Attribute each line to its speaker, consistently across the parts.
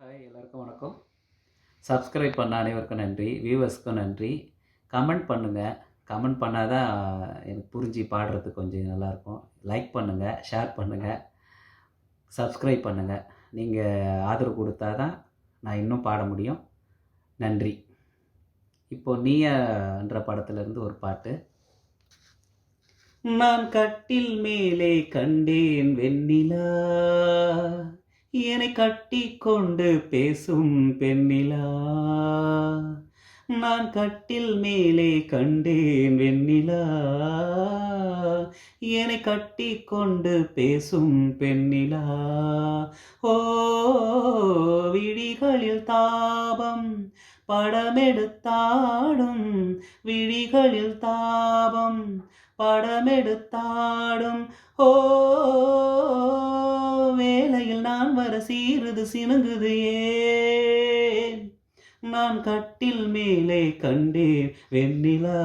Speaker 1: Hi, எல்லாருக்கும் வணக்கம். Subscribe பண்ண அனைவருக்கும் நன்றி, வியூவர்ஸ்க்கும் நன்றி. கமெண்ட் பண்ணுங்கள். கமெண்ட் பண்ணால் தான் எனக்கு புரிஞ்சு பாடுறதுக்கு கொஞ்சம் நல்லாயிருக்கும். லைக் பண்ணுங்கள், ஷேர் பண்ணுங்கள், சப்ஸ்கிரைப் பண்ணுங்கள். நீங்கள் ஆதரவு கொடுத்தா தான் நான் இன்னும் பாட முடியும். நன்றி. இப்போது நீயன்ற படத்துலேருந்து ஒரு பாட்டு. நான் கட்டில் மேலே கண்டேன் வெண்ணிலா, என்னை கட்டி கொண்டு பேசும் பெண்ணிலா. நான் கட்டில் மேலே கண்டேன் வெண்ணிலா, என்னை கட்டி கொண்டு பேசும் பெண்ணிலா. ஓ, விழிகளில் தாபம் படமெடுத்தாடும், விழிகளில் தாபம் படமெடுத்தாடும். ஓ, வேளையில் நான் வர சீருது சினுங்குது ஏன்? நான் கட்டில் மேலே கண்டேன் வெண்ணிலா,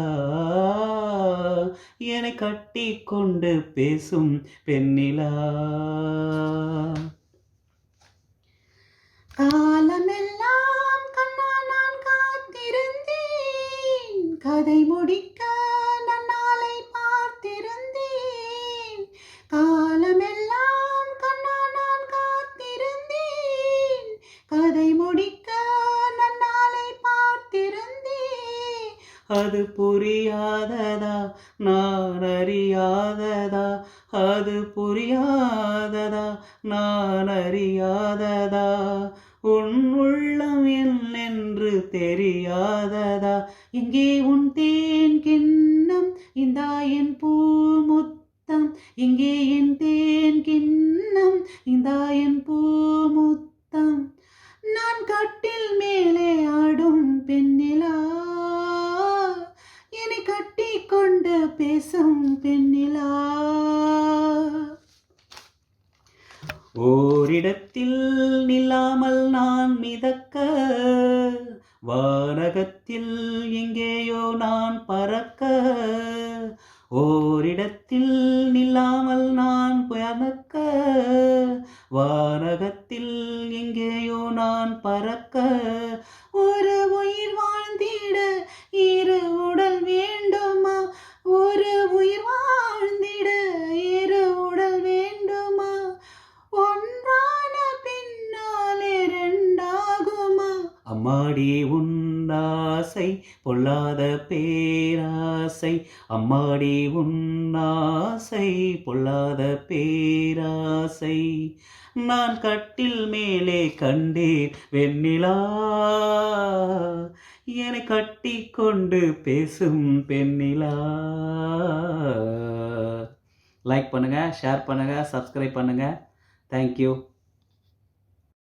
Speaker 1: என்னை கட்டி கொண்டு பேசும் பெண்ணிலா.
Speaker 2: காலமெல்லாம் கண்ணா நான் காத்திருந்தேன், கதை முடிக்க நன்னாளை பார்த்திருந்தேன். காலமெல்லாம் கண்ணா நான் காத்திருந்தேன், கதை முடிக்க நன்னாளை பார்த்திருந்தேன்.
Speaker 1: அது புரியாததா, நான் அறியாததா? அது புரியாததா, நான் அறியாததா? உன் உள்ளம் என்னென்று தெரியாததா?
Speaker 2: எங்கே உன் தேன் கிண்ணம், இந்தா என் பூமுத்தம். எங்கே என் தேன் கிண்ணம், இந்தா என் பூமுத்தம். நான் கட்டில் மேலே ஆடும் பெண்ணிலா, என்னை கட்டி கொண்டு பேசும் பெண்ணிலா.
Speaker 1: ஓரிடத்தில் நில்லாமல் நான் மிதக்க, வானகத்தில் எங்கேயோ நான் பறக்க. ஓரிடத்தில் நில்லாமல் நான் பறக்க, வானகத்தில் எங்கேயோ நான் பறக்க.
Speaker 2: ஒரு உயிர் வாழ்ந்திட இரு உடல் வேண்டுமா? ஒரு உயிர் வாழ்ந்திட இரு உடல் வேண்டுமா? ஒன்றான பின்னாலே ரெண்டாகுமா?
Speaker 1: அம்மாடி உன்னாசை பொல்லாத பேராசை, அம்மாடி உன்னாசை பொல்லாத பேராசை. நான் கட்டில் மேலே கண்டேன் வெண்ணிலா, என்னை கட்டி கொண்டு பேசும் பெண்ணிலா. லைக் பண்ணுங்கள், ஷேர் பண்ணுங்கள், சப்ஸ்கிரைப் பண்ணுங்கள். தேங்க்யூ.